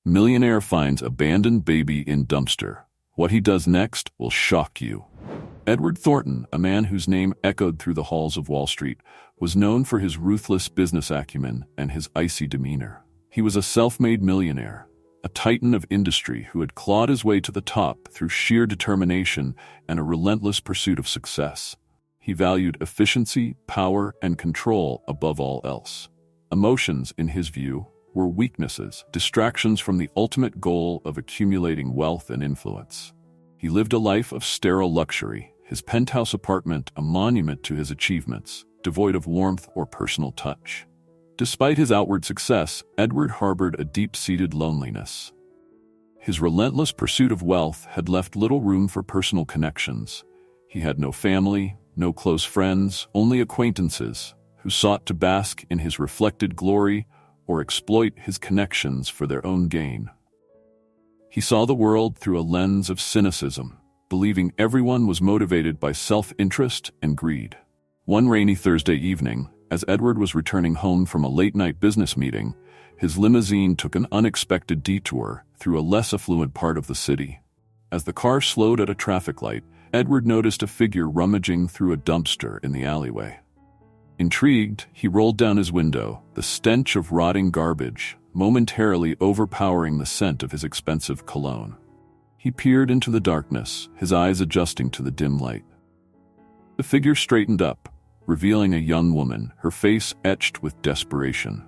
Millionaire finds abandoned baby in dumpster. What he does next will shock you. Edward Thornton, a man whose name echoed through the halls of Wall Street, was known for his ruthless business acumen and his icy demeanor. He was a self-made millionaire, a titan of industry who had clawed his way to the top through sheer determination and a relentless pursuit of success. He valued efficiency, power, and control above all else. Emotions, in his view, were weaknesses, distractions from the ultimate goal of accumulating wealth and influence. He lived a life of sterile luxury, his penthouse apartment a monument to his achievements, devoid of warmth or personal touch. Despite his outward success, Edward harbored a deep-seated loneliness. His relentless pursuit of wealth had left little room for personal connections. He had no family, no close friends, only acquaintances who sought to bask in his reflected glory or exploit his connections for their own gain. He saw the world through a lens of cynicism, believing everyone was motivated by self-interest and greed. One rainy Thursday evening, as Edward was returning home from a late-night business meeting, his limousine took an unexpected detour through a less affluent part of the city. As the car slowed at a traffic light, Edward noticed a figure rummaging through a dumpster in the alleyway. Intrigued, he rolled down his window, the stench of rotting garbage momentarily overpowering the scent of his expensive cologne. He peered into the darkness, his eyes adjusting to the dim light. The figure straightened up, revealing a young woman, her face etched with desperation.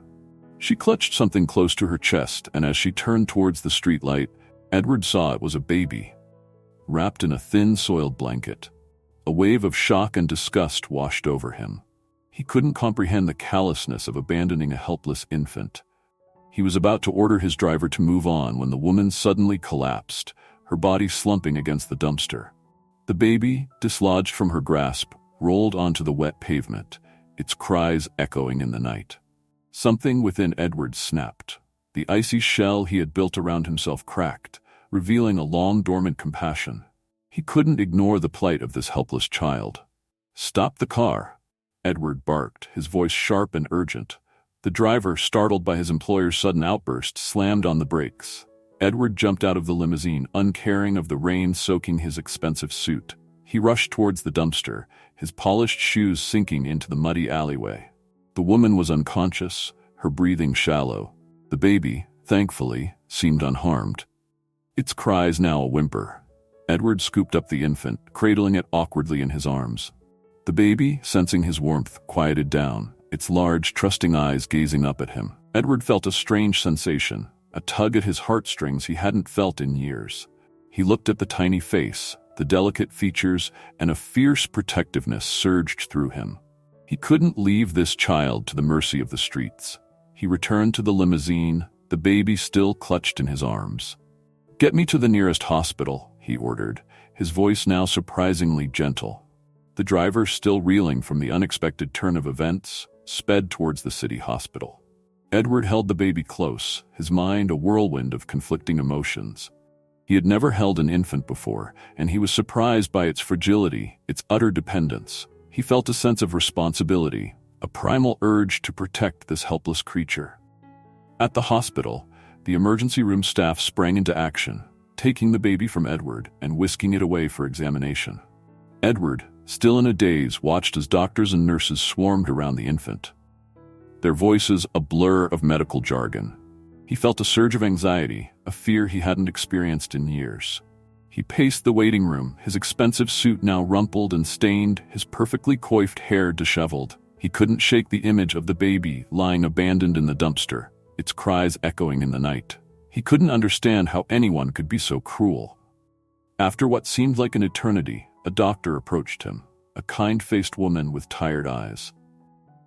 She clutched something close to her chest, and as she turned towards the streetlight, Edward saw it was a baby, wrapped in a thin, soiled blanket. A wave of shock and disgust washed over him. He couldn't comprehend the callousness of abandoning a helpless infant. He was about to order his driver to move on when the woman suddenly collapsed, her body slumping against the dumpster. The baby, dislodged from her grasp, rolled onto the wet pavement, its cries echoing in the night. Something within Edward snapped. The icy shell he had built around himself cracked, revealing a long-dormant compassion. He couldn't ignore the plight of this helpless child. "Stop the car," Edward barked, his voice sharp and urgent. The driver, startled by his employer's sudden outburst, slammed on the brakes. Edward jumped out of the limousine, uncaring of the rain soaking his expensive suit. He rushed towards the dumpster, his polished shoes sinking into the muddy alleyway. The woman was unconscious, her breathing shallow. The baby, thankfully, seemed unharmed. Its cries now a whimper. Edward scooped up the infant, cradling it awkwardly in his arms. The baby, sensing his warmth, quieted down, its large, trusting eyes gazing up at him. Edward felt a strange sensation, a tug at his heartstrings he hadn't felt in years. He looked at the tiny face, the delicate features, and a fierce protectiveness surged through him. He couldn't leave this child to the mercy of the streets. He returned to the limousine, the baby still clutched in his arms. "Get me to the nearest hospital," he ordered, his voice now surprisingly gentle. The driver, still reeling from the unexpected turn of events, sped towards the city hospital. Edward held the baby close, his mind a whirlwind of conflicting emotions. He had never held an infant before, and he was surprised by its fragility, its utter dependence. He felt a sense of responsibility, a primal urge to protect this helpless creature. At the hospital, the emergency room staff sprang into action, taking the baby from Edward and whisking it away for examination. Edward, still in a daze, watched as doctors and nurses swarmed around the infant, their voices a blur of medical jargon. He felt a surge of anxiety, a fear he hadn't experienced in years. He paced the waiting room, his expensive suit now rumpled and stained, his perfectly coiffed hair disheveled. He couldn't shake the image of the baby lying abandoned in the dumpster, its cries echoing in the night. He couldn't understand how anyone could be so cruel. After what seemed like an eternity, a doctor approached him, a kind-faced woman with tired eyes.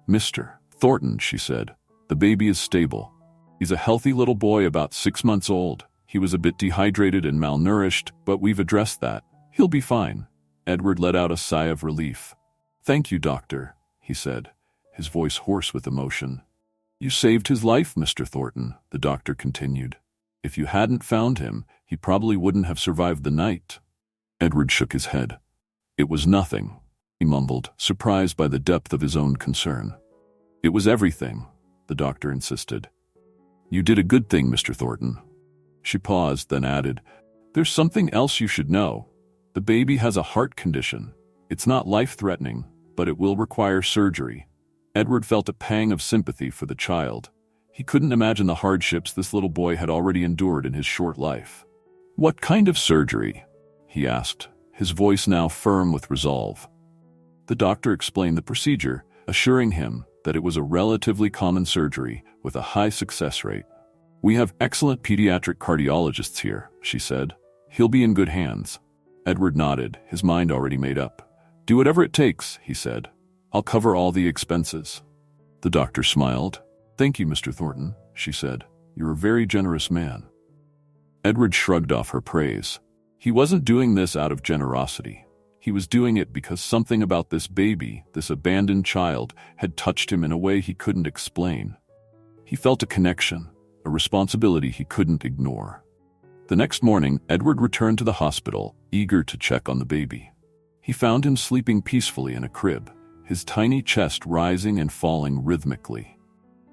"Mr. Thornton," she said, "the baby is stable. He's a healthy little boy about 6 months old. He was a bit dehydrated and malnourished, but we've addressed that. He'll be fine." Edward let out a sigh of relief. "Thank you, doctor," he said, his voice hoarse with emotion. "You saved his life, Mr. Thornton," the doctor continued. "If you hadn't found him, he probably wouldn't have survived the night." Edward shook his head. "It was nothing," he mumbled, surprised by the depth of his own concern. "It was everything," the doctor insisted. "You did a good thing, Mr. Thornton. She paused, then added, "There's something else you should know. The baby has a heart condition. It's not life-threatening, but it will require surgery." Edward felt a pang of sympathy for the child. He couldn't imagine the hardships this little boy had already endured in his short life. "What kind of surgery?" he asked, his voice now firm with resolve. The doctor explained the procedure, assuring him that it was a relatively common surgery with a high success rate. "We have excellent pediatric cardiologists here," she said. "He'll be in good hands." Edward nodded, his mind already made up. "Do whatever it takes," he said. "I'll cover all the expenses." The doctor smiled. "Thank you, Mr. Thornton," she said. "You're a very generous man." Edward shrugged off her praise. He wasn't doing this out of generosity. He was doing it because something about this baby, this abandoned child, had touched him in a way he couldn't explain. He felt a connection, a responsibility he couldn't ignore. The next morning, Edward returned to the hospital, eager to check on the baby. He found him sleeping peacefully in a crib, his tiny chest rising and falling rhythmically.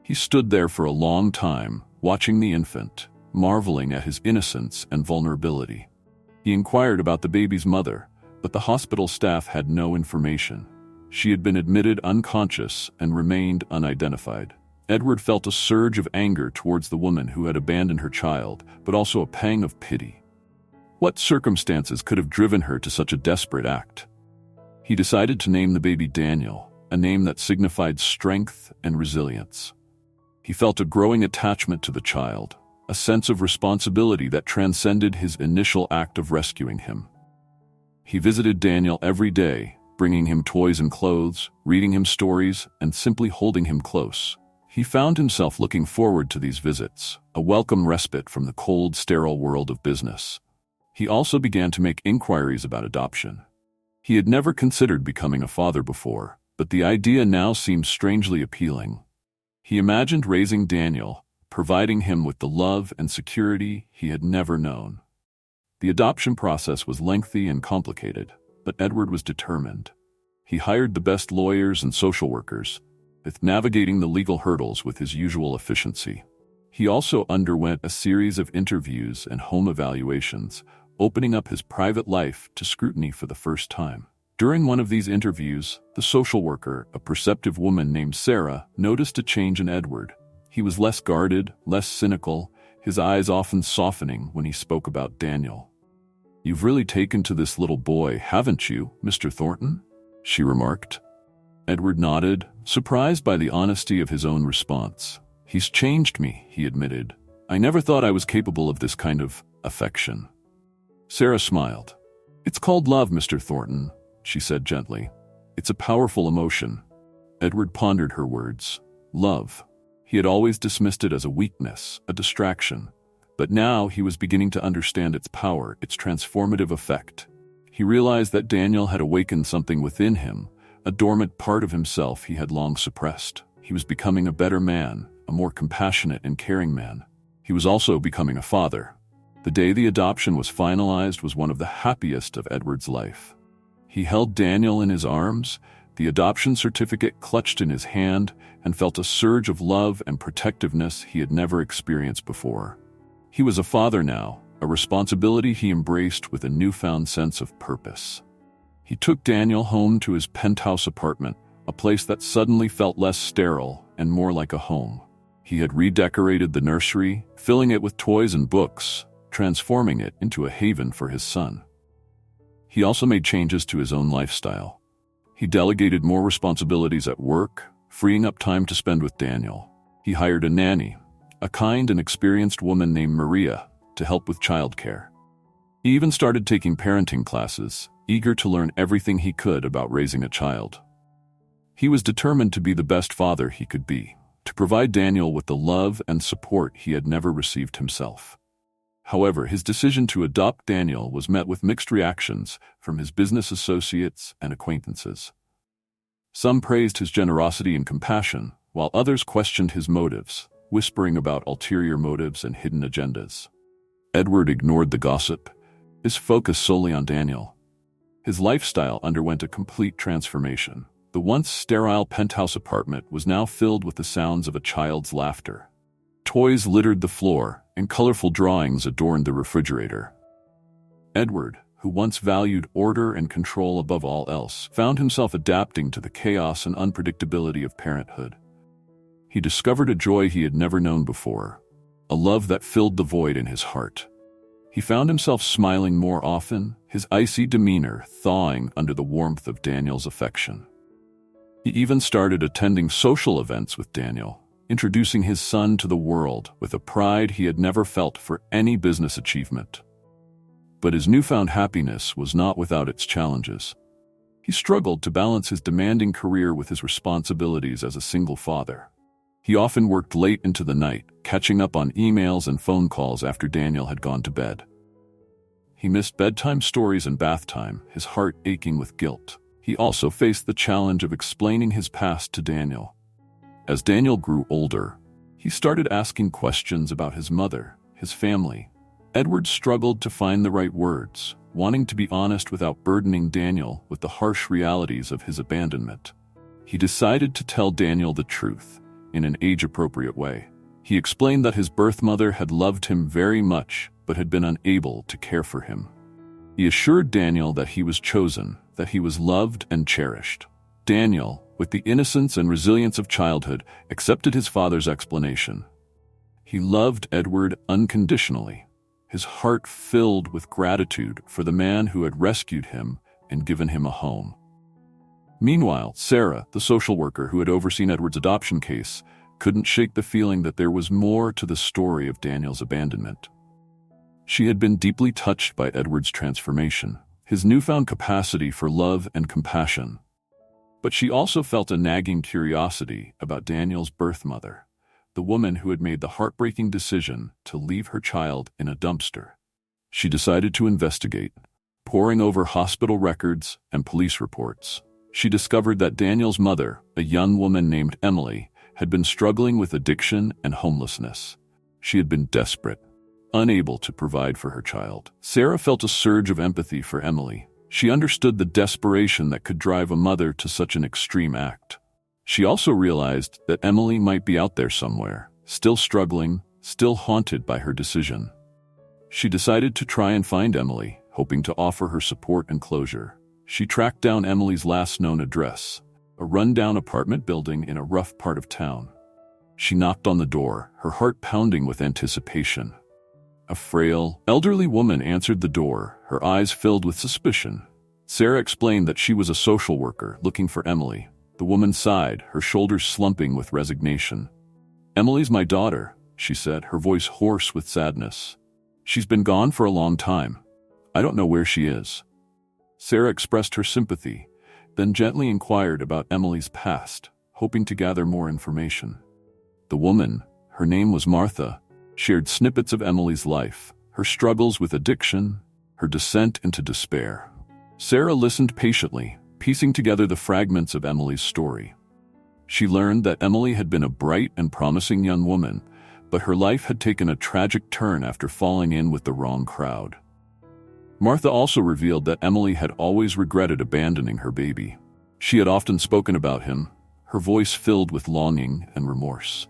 He stood there for a long time, watching the infant, marveling at his innocence and vulnerability. He inquired about the baby's mother, but the hospital staff had no information. She had been admitted unconscious and remained unidentified. Edward felt a surge of anger towards the woman who had abandoned her child, but also a pang of pity. What circumstances could have driven her to such a desperate act? He decided to name the baby Daniel, a name that signified strength and resilience. He felt a growing attachment to the child, a sense of responsibility that transcended his initial act of rescuing him. He visited Daniel every day, bringing him toys and clothes, reading him stories, and simply holding him close. He found himself looking forward to these visits, a welcome respite from the cold, sterile world of business. He also began to make inquiries about adoption. He had never considered becoming a father before, but the idea now seemed strangely appealing. He imagined raising Daniel, providing him with the love and security he had never known. The adoption process was lengthy and complicated, but Edward was determined. He hired the best lawyers and social workers, navigating the legal hurdles with his usual efficiency. He also underwent a series of interviews and home evaluations, opening up his private life to scrutiny for the first time. During one of these interviews, the social worker, a perceptive woman named Sarah, noticed a change in Edward. He was less guarded, less cynical, his eyes often softening when he spoke about Daniel. "You've really taken to this little boy, haven't you, Mr. Thornton?" she remarked. Edward nodded, surprised by the honesty of his own response. "He's changed me," he admitted. "I never thought I was capable of this kind of affection." Sarah smiled. "It's called love, Mr. Thornton," she said gently. "It's a powerful emotion." Edward pondered her words. Love. He had always dismissed it as a weakness, a distraction. But now he was beginning to understand its power, its transformative effect. He realized that Daniel had awakened something within him, a dormant part of himself he had long suppressed. He was becoming a better man, a more compassionate and caring man. He was also becoming a father. The day the adoption was finalized was one of the happiest of Edward's life. He held Daniel in his arms, the adoption certificate clutched in his hand, and felt a surge of love and protectiveness he had never experienced before. He was a father now, a responsibility he embraced with a newfound sense of purpose. He took Daniel home to his penthouse apartment, a place that suddenly felt less sterile and more like a home. He had redecorated the nursery, filling it with toys and books, transforming it into a haven for his son. He also made changes to his own lifestyle. He delegated more responsibilities at work, freeing up time to spend with Daniel. He hired a nanny, a kind and experienced woman named Maria, to help with childcare. He even started taking parenting classes, eager to learn everything he could about raising a child. He was determined to be the best father he could be, to provide Daniel with the love and support he had never received himself. However, his decision to adopt Daniel was met with mixed reactions from his business associates and acquaintances. Some praised his generosity and compassion, while others questioned his motives, whispering about ulterior motives and hidden agendas. Edward ignored the gossip, his focus solely on Daniel. His lifestyle underwent a complete transformation. The once sterile penthouse apartment was now filled with the sounds of a child's laughter. Toys littered the floor, and colorful drawings adorned the refrigerator. Edward, who once valued order and control above all else, found himself adapting to the chaos and unpredictability of parenthood. He discovered a joy he had never known before, a love that filled the void in his heart. He found himself smiling more often, his icy demeanor thawing under the warmth of Daniel's affection. He even started attending social events with Daniel, introducing his son to the world with a pride he had never felt for any business achievement. But his newfound happiness was not without its challenges. He struggled to balance his demanding career with his responsibilities as a single father. He often worked late into the night, catching up on emails and phone calls after Daniel had gone to bed. He missed bedtime stories and bath time, his heart aching with guilt. He also faced the challenge of explaining his past to Daniel. As Daniel grew older, he started asking questions about his mother, his family. Edward struggled to find the right words, wanting to be honest without burdening Daniel with the harsh realities of his abandonment. He decided to tell Daniel the truth, in an age-appropriate way. He explained that his birth mother had loved him very much, but had been unable to care for him. He assured Daniel that he was chosen, that he was loved and cherished. Daniel, with the innocence and resilience of childhood, accepted his father's explanation. He loved Edward unconditionally, his heart filled with gratitude for the man who had rescued him and given him a home. Meanwhile, Sarah, the social worker who had overseen Edward's adoption case, couldn't shake the feeling that there was more to the story of Daniel's abandonment. She had been deeply touched by Edward's transformation, his newfound capacity for love and compassion. But she also felt a nagging curiosity about Daniel's birth mother, the woman who had made the heartbreaking decision to leave her child in a dumpster. She decided to investigate, poring over hospital records and police reports. She discovered that Daniel's mother, a young woman named Emily, had been struggling with addiction and homelessness. She had been desperate, unable to provide for her child. Sarah felt a surge of empathy for Emily. She understood the desperation that could drive a mother to such an extreme act. She also realized that Emily might be out there somewhere, still struggling, still haunted by her decision. She decided to try and find Emily, hoping to offer her support and closure. She tracked down Emily's last known address, a rundown apartment building in a rough part of town. She knocked on the door, her heart pounding with anticipation. A frail, elderly woman answered the door, her eyes filled with suspicion. Sarah explained that she was a social worker looking for Emily. The woman sighed, her shoulders slumping with resignation. "Emily's my daughter," she said, her voice hoarse with sadness. "She's been gone for a long time. I don't know where she is." Sarah expressed her sympathy, then gently inquired about Emily's past, hoping to gather more information. The woman, her name was Martha, shared snippets of Emily's life, her struggles with addiction, her descent into despair. Sarah listened patiently, piecing together the fragments of Emily's story. She learned that Emily had been a bright and promising young woman, but her life had taken a tragic turn after falling in with the wrong crowd. Martha also revealed that Emily had always regretted abandoning her baby. She had often spoken about him, her voice filled with longing and remorse.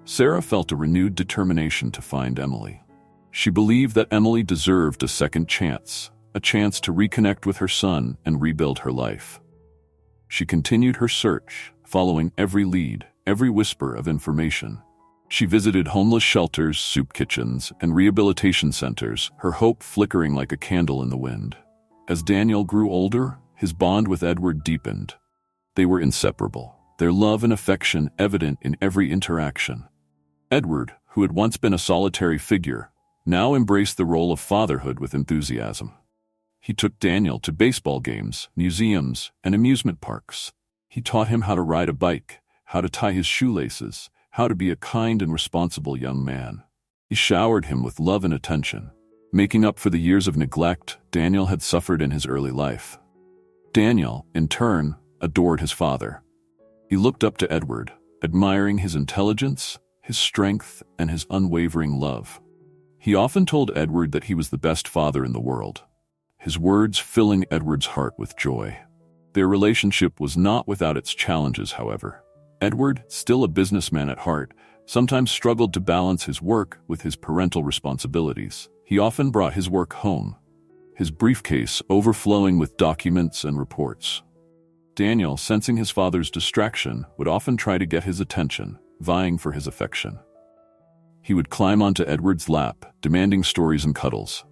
Sarah felt a renewed determination to find Emily. She believed that Emily deserved a second chance, a chance to reconnect with her son and rebuild her life. She continued her search, following every lead, every whisper of information. She visited homeless shelters, soup kitchens, and rehabilitation centers, her hope flickering like a candle in the wind. As Daniel grew older, his bond with Edward deepened. They were inseparable, their love and affection evident in every interaction. Edward, who had once been a solitary figure, now embraced the role of fatherhood with enthusiasm. He took Daniel to baseball games, museums, and amusement parks. He taught him how to ride a bike, how to tie his shoelaces, how to be a kind and responsible young man. He showered him with love and attention, making up for the years of neglect Daniel had suffered in his early life. Daniel, in turn, adored his father. He looked up to Edward, admiring his intelligence, his strength, and his unwavering love. He often told Edward that he was the best father in the world, his words filling Edward's heart with joy. Their relationship was not without its challenges, however. Edward, still a businessman at heart, sometimes struggled to balance his work with his parental responsibilities. He often brought his work home, his briefcase overflowing with documents and reports. Daniel, sensing his father's distraction, would often try to get his attention, vying for his affection. He would climb onto Edward's lap, demanding stories and cuddles.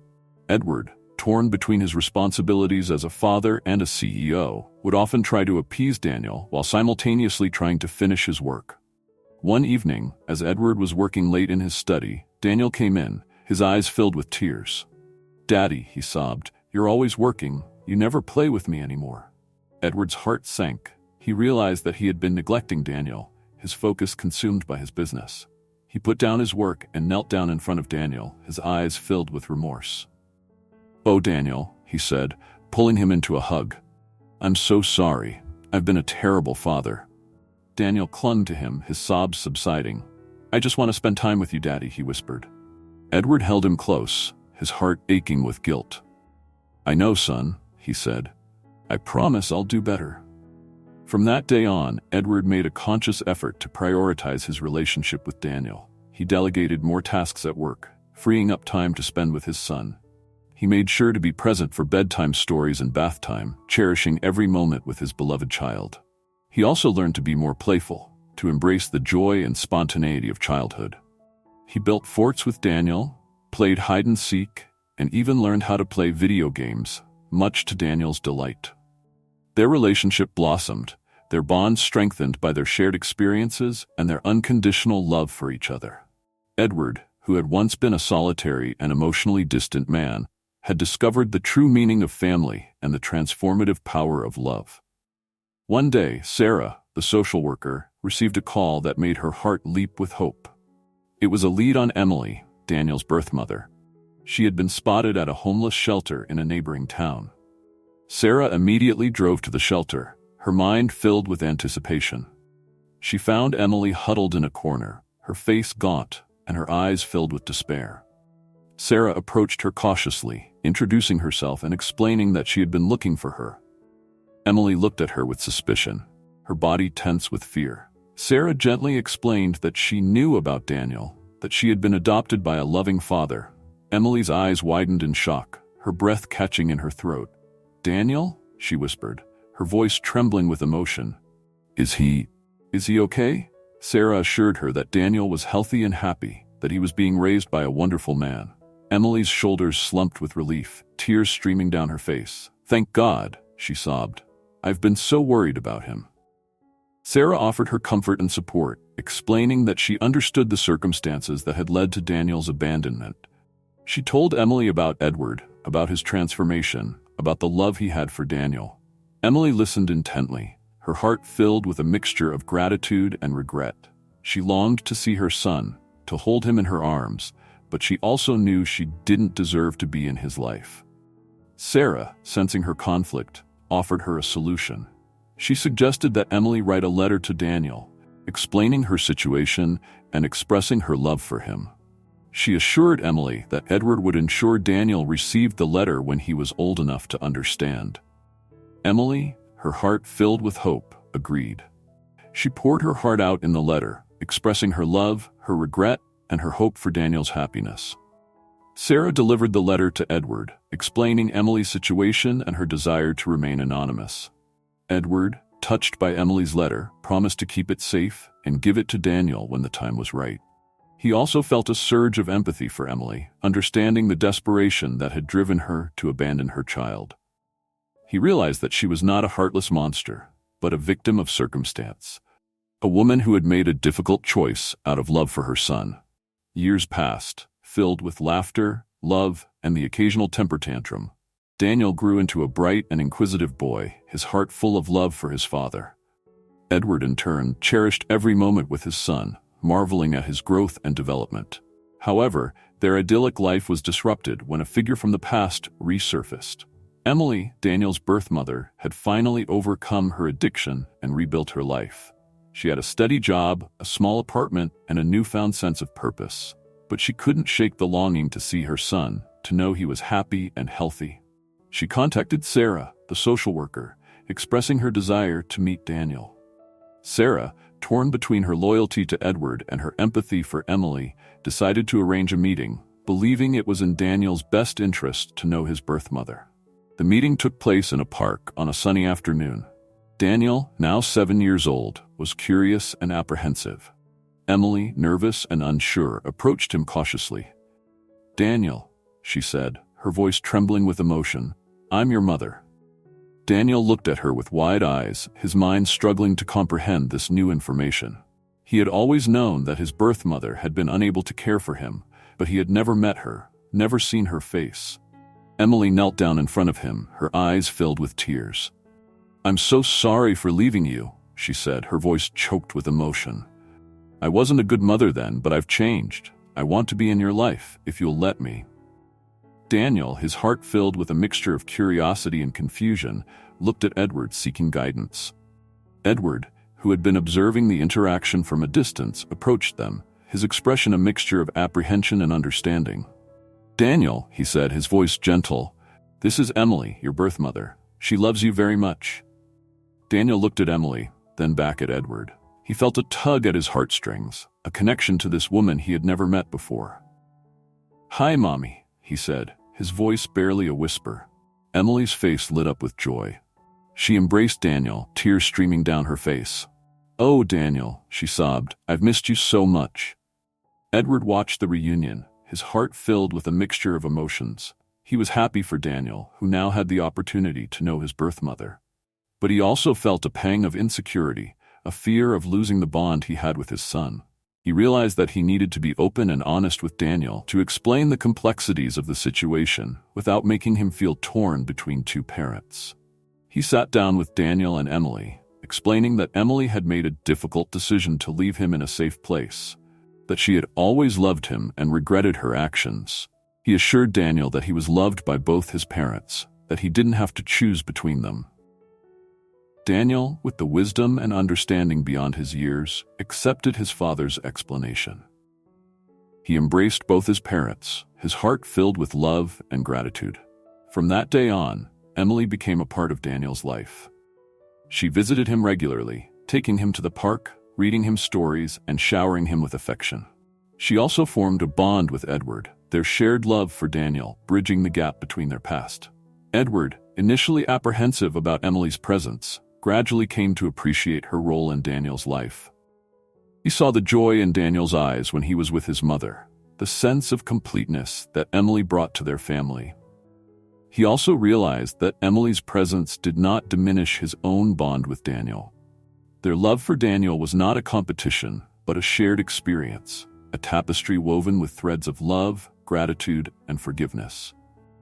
Edward, torn between his responsibilities as a father and a CEO, would often try to appease Daniel while simultaneously trying to finish his work. One evening, as Edward was working late in his study, Daniel came in, his eyes filled with tears. "Daddy," he sobbed, "you're always working. You never play with me anymore." Edward's heart sank. He realized that he had been neglecting Daniel, his focus consumed by his business. He put down his work and knelt down in front of Daniel, his eyes filled with remorse. "Oh, Daniel," he said, pulling him into a hug. "I'm so sorry. I've been a terrible father." Daniel clung to him, his sobs subsiding. "I just want to spend time with you, Daddy," he whispered. Edward held him close, his heart aching with guilt. "I know, son," he said. "I promise I'll do better." From that day on, Edward made a conscious effort to prioritize his relationship with Daniel. He delegated more tasks at work, freeing up time to spend with his son. He made sure to be present for bedtime stories and bath time, cherishing every moment with his beloved child. He also learned to be more playful, to embrace the joy and spontaneity of childhood. He built forts with Daniel, played hide-and-seek, and even learned how to play video games, much to Daniel's delight. Their relationship blossomed, their bond strengthened by their shared experiences and their unconditional love for each other. Edward, who had once been a solitary and emotionally distant man, had discovered the true meaning of family and the transformative power of love. One day, Sarah, the social worker, received a call that made her heart leap with hope. It was a lead on Emily, Daniel's birth mother. She had been spotted at a homeless shelter in a neighboring town. Sarah immediately drove to the shelter, her mind filled with anticipation. She found Emily huddled in a corner, her face gaunt and her eyes filled with despair. Sarah approached her cautiously, introducing herself and explaining that she had been looking for her. Emily looked at her with suspicion, her body tense with fear. Sarah gently explained that she knew about Daniel, that she had been adopted by a loving father. Emily's eyes widened in shock, her breath catching in her throat. "Daniel?" she whispered, her voice trembling with emotion. Is he okay?" Sarah assured her that Daniel was healthy and happy, that he was being raised by a wonderful man. Emily's shoulders slumped with relief, tears streaming down her face. "Thank God," she sobbed. "I've been so worried about him." Sarah offered her comfort and support, explaining that she understood the circumstances that had led to Daniel's abandonment. She told Emily about Edward, about his transformation, about the love he had for Daniel. Emily listened intently, her heart filled with a mixture of gratitude and regret. She longed to see her son, to hold him in her arms, but she also knew she didn't deserve to be in his life. Sarah, sensing her conflict, offered her a solution. She suggested that Emily write a letter to Daniel, explaining her situation and expressing her love for him. She assured Emily that Edward would ensure Daniel received the letter when he was old enough to understand. Emily, her heart filled with hope, agreed. She poured her heart out in the letter, expressing her love, her regret, and her hope for Daniel's happiness. Sarah delivered the letter to Edward, explaining Emily's situation and her desire to remain anonymous. Edward, touched by Emily's letter, promised to keep it safe and give it to Daniel when the time was right. He also felt a surge of empathy for Emily, understanding the desperation that had driven her to abandon her child. He realized that she was not a heartless monster, but a victim of circumstance, a woman who had made a difficult choice out of love for her son. Years passed, filled with laughter, love, and the occasional temper tantrum. Daniel grew into a bright and inquisitive boy, his heart full of love for his father. Edward, in turn, cherished every moment with his son, marveling at his growth and development. However, their idyllic life was disrupted when a figure from the past resurfaced. Emily, Daniel's birth mother, had finally overcome her addiction and rebuilt her life. She had a steady job, a small apartment, and a newfound sense of purpose. But she couldn't shake the longing to see her son, to know he was happy and healthy. She contacted Sarah, the social worker, expressing her desire to meet Daniel. Sarah, torn between her loyalty to Edward and her empathy for Emily, decided to arrange a meeting, believing it was in Daniel's best interest to know his birth mother. The meeting took place in a park on a sunny afternoon. Daniel, now 7 years old, was curious and apprehensive. Emily, nervous and unsure, approached him cautiously. "Daniel," she said, her voice trembling with emotion, "I'm your mother." Daniel looked at her with wide eyes, his mind struggling to comprehend this new information. He had always known that his birth mother had been unable to care for him, but he had never met her, never seen her face. Emily knelt down in front of him, her eyes filled with tears. "I'm so sorry for leaving you," she said, her voice choked with emotion. "I wasn't a good mother then, but I've changed. I want to be in your life, if you'll let me." Daniel, his heart filled with a mixture of curiosity and confusion, looked at Edward seeking guidance. Edward, who had been observing the interaction from a distance, approached them, his expression a mixture of apprehension and understanding. "Daniel," he said, his voice gentle, "this is Emily, your birth mother. She loves you very much." Daniel looked at Emily, then back at Edward. He felt a tug at his heartstrings, a connection to this woman he had never met before. "Hi, Mommy," he said, his voice barely a whisper. Emily's face lit up with joy. She embraced Daniel, tears streaming down her face. "Oh, Daniel," she sobbed, "I've missed you so much." Edward watched the reunion, his heart filled with a mixture of emotions. He was happy for Daniel, who now had the opportunity to know his birth mother. But he also felt a pang of insecurity, a fear of losing the bond he had with his son. He realized that he needed to be open and honest with Daniel to explain the complexities of the situation without making him feel torn between two parents. He sat down with Daniel and Emily, explaining that Emily had made a difficult decision to leave him in a safe place, that she had always loved him and regretted her actions. He assured Daniel that he was loved by both his parents, that he didn't have to choose between them. Daniel, with the wisdom and understanding beyond his years, accepted his father's explanation. He embraced both his parents, his heart filled with love and gratitude. From that day on, Emily became a part of Daniel's life. She visited him regularly, taking him to the park, reading him stories, and showering him with affection. She also formed a bond with Edward, their shared love for Daniel bridging the gap between their past. Edward, initially apprehensive about Emily's presence, gradually came to appreciate her role in Daniel's life. He saw the joy in Daniel's eyes when he was with his mother, the sense of completeness that Emily brought to their family. He also realized that Emily's presence did not diminish his own bond with Daniel. Their love for Daniel was not a competition, but a shared experience, a tapestry woven with threads of love, gratitude, and forgiveness.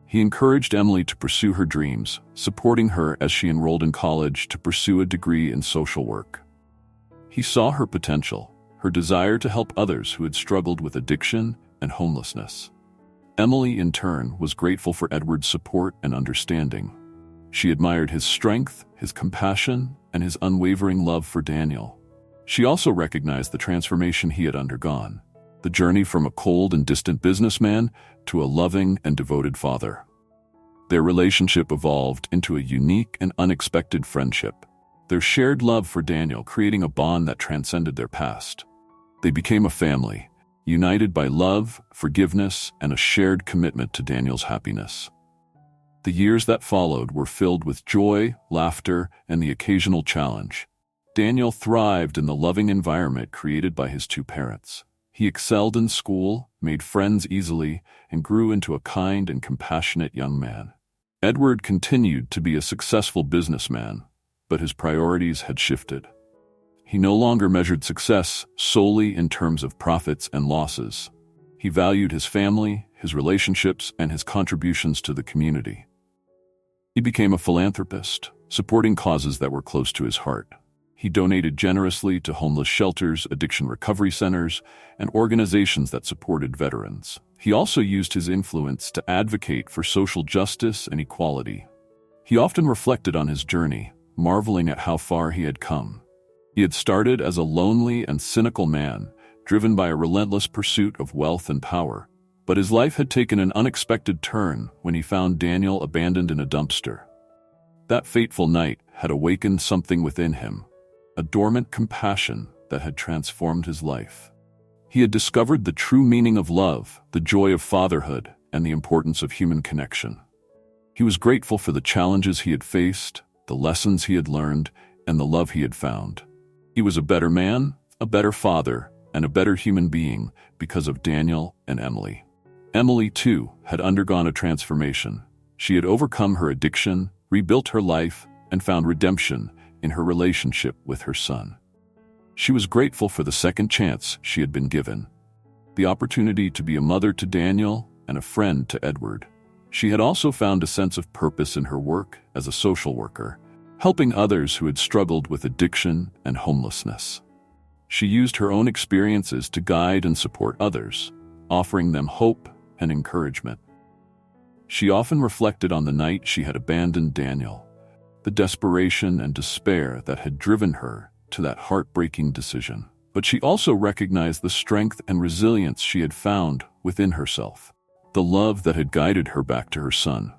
He encouraged Emily to pursue her dreams, supporting her as she enrolled in college to pursue a degree in social work. He saw her potential, her desire to help others who had struggled with addiction and homelessness. Emily, in turn, was grateful for Edward's support and understanding. She admired his strength, his compassion, and his unwavering love for Daniel. She also recognized the transformation he had undergone, the journey from a cold and distant businessman to a loving and devoted father. Their relationship evolved into a unique and unexpected friendship, their shared love for Daniel creating a bond that transcended their past. They became a family, united by love, forgiveness, and a shared commitment to Daniel's happiness. The years that followed were filled with joy, laughter, and the occasional challenge. Daniel thrived in the loving environment created by his two parents. He excelled in school, made friends easily, and grew into a kind and compassionate young man. Edward continued to be a successful businessman, but his priorities had shifted. He no longer measured success solely in terms of profits and losses. He valued his family, his relationships, and his contributions to the community. He became a philanthropist, supporting causes that were close to his heart. He donated generously to homeless shelters, addiction recovery centers, and organizations that supported veterans. He also used his influence to advocate for social justice and equality. He often reflected on his journey, marveling at how far he had come. He had started as a lonely and cynical man, driven by a relentless pursuit of wealth and power. But his life had taken an unexpected turn when he found Daniel abandoned in a dumpster. That fateful night had awakened something within him, a dormant compassion that had transformed his life. He had discovered the true meaning of love, the joy of fatherhood, and the importance of human connection. He was grateful for the challenges he had faced, the lessons he had learned, and the love he had found. He was a better man, a better father, and a better human being because of Daniel and Emily. Emily, too, had undergone a transformation. She had overcome her addiction, rebuilt her life, and found redemption in her relationship with her son. She was grateful for the second chance she had been given, the opportunity to be a mother to Daniel and a friend to Edward. She had also found a sense of purpose in her work as a social worker, helping others who had struggled with addiction and homelessness. She used her own experiences to guide and support others, offering them hope and encouragement. She often reflected on the night she had abandoned Daniel, the desperation and despair that had driven her to that heartbreaking decision. But she also recognized the strength and resilience she had found within herself, the love that had guided her back to her son.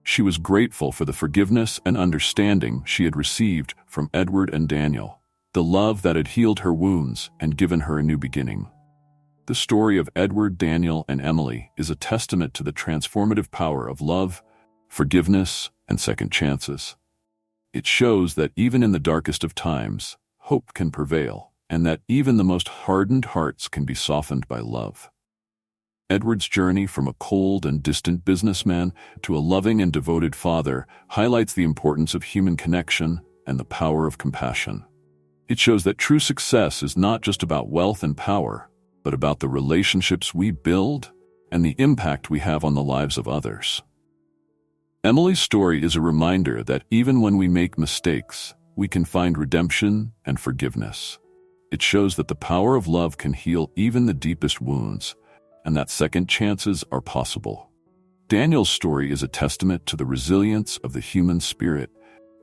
She was grateful for the forgiveness and understanding she had received from Edward and Daniel, the love that had healed her wounds and given her a new beginning. The story of Edward, Daniel, and Emily is a testament to the transformative power of love, forgiveness, and second chances. It shows that even in the darkest of times, hope can prevail, and that even the most hardened hearts can be softened by love. Edward's journey from a cold and distant businessman to a loving and devoted father highlights the importance of human connection and the power of compassion. It shows that true success is not just about wealth and power, but about the relationships we build and the impact we have on the lives of others. Emily's story is a reminder that even when we make mistakes, we can find redemption and forgiveness. It shows that the power of love can heal even the deepest wounds, and that second chances are possible. Daniel's story is a testament to the resilience of the human spirit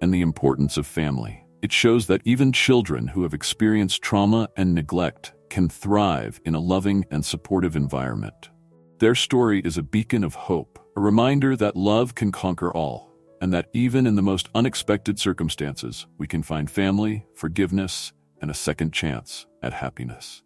and the importance of family. It shows that even children who have experienced trauma and neglect can thrive in a loving and supportive environment. Their story is a beacon of hope, a reminder that love can conquer all, and that even in the most unexpected circumstances, we can find family, forgiveness, and a second chance at happiness.